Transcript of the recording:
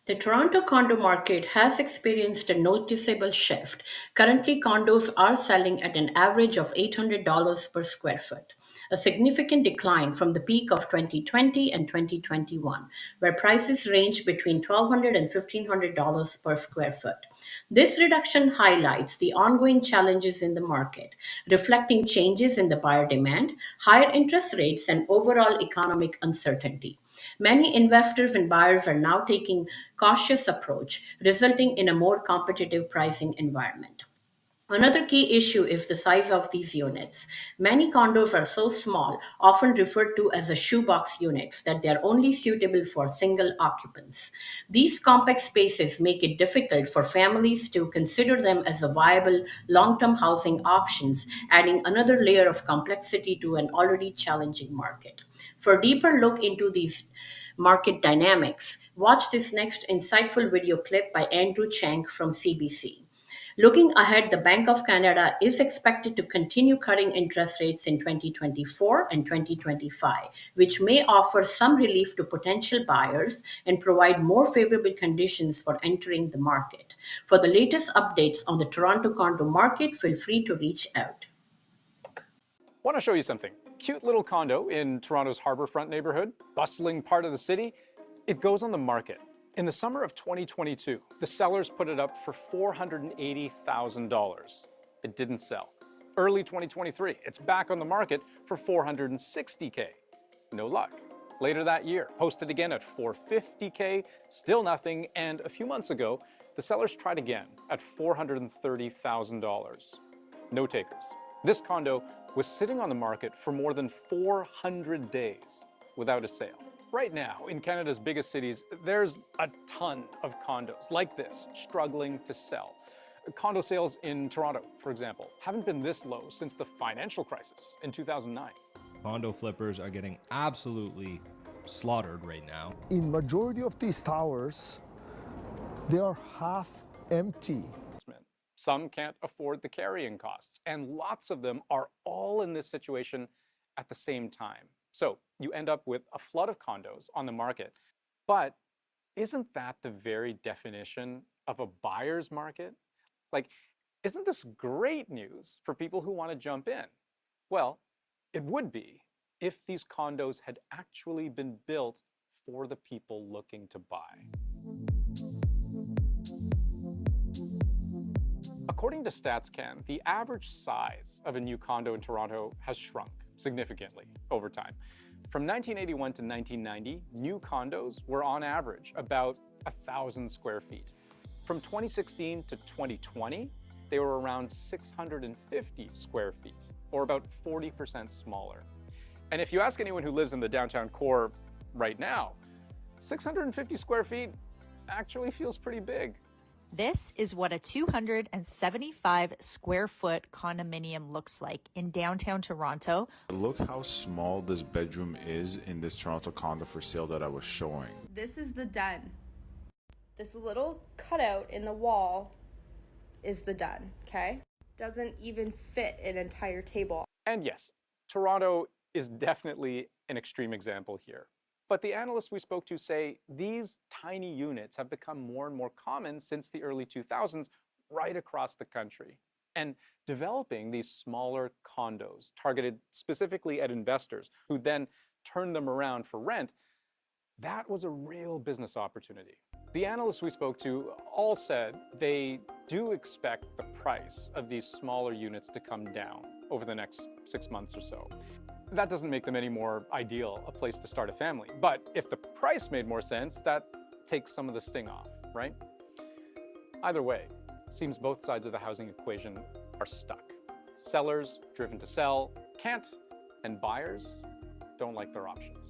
The Toronto condo market has experienced a noticeable shift. Currently, condos are selling at an average of $800 per square foot, a significant decline from the peak of 2020 and 2021, where prices ranged between $1,200 and $1,500 per square foot. This reduction highlights the ongoing challenges in the market, reflecting changes in the buyer demand, higher interest rates, and overall economic uncertainty. Many investors and buyers are now taking cautious approach, resulting in a more competitive pricing environment. Another key issue is the size of these units. Many condos are so small, often referred to as a shoebox units, that they are only suitable for single occupants. These compact spaces make it difficult for families to consider them as a viable long-term housing options, adding another layer of complexity to an already challenging market. For a deeper look into these market dynamics, watch this next insightful video clip by Andrew Chang from CBC. Looking ahead, the Bank of Canada is expected to continue cutting interest rates in 2024 and 2025, which may offer some relief to potential buyers and provide more favorable conditions for entering the market. For the latest updates on the Toronto condo market, feel free to reach out. Want to show you something. Cute little condo in Toronto's Harbourfront neighborhood, bustling part of the city. It goes on the market. In the summer of 2022, the sellers put it up for $480,000. It didn't sell. Early 2023, it's back on the market for $460K. No luck. Later that year, posted again at $450K, still nothing, and a few months ago, the sellers tried again at $430,000. No takers. This condo was sitting on the market for more than 400 days without a sale. Right now, in Canada's biggest cities, there's a ton of condos like this struggling to sell. Condo sales in Toronto, for example, haven't been this low since the financial crisis in 2009. Condo flippers are getting absolutely slaughtered right now. In majority of these towers, they are half empty. Some can't afford the carrying costs, and lots of them are all in this situation at the same time. So you end up with a flood of condos on the market. But isn't that the very definition of a buyer's market? Like, isn't this great news for people who want to jump in? Well, it would be if these condos had actually been built for the people looking to buy. According to StatsCan, the average size of a new condo in Toronto has shrunk significantly over time. From 1981 to 1990, new condos were on average about 1,000 square feet. From 2016 to 2020, they were around 650 square feet, or about 40% smaller. And if you ask anyone who lives in the downtown core right now, 650 square feet actually feels pretty big. This is what a 275 square foot condominium looks like in downtown Toronto. Look how small this bedroom is in this Toronto condo for sale that I was showing. This is the den. This little cutout in the wall is the den, okay? Doesn't even fit an entire table. And yes, Toronto is definitely an extreme example here. But the analysts we spoke to say these tiny units have become more and more common since the early 2000s right across the country. And developing these smaller condos targeted specifically at investors who then turn them around for rent, that was a real business opportunity. The analysts we spoke to all said they do expect the price of these smaller units to come down over the next 6 months or so. That doesn't make them any more ideal a place to start a family. But if the price made more sense, that takes some of the sting off, right? Either way, it seems both sides of the housing equation are stuck. Sellers driven to sell can't, and buyers don't like their options.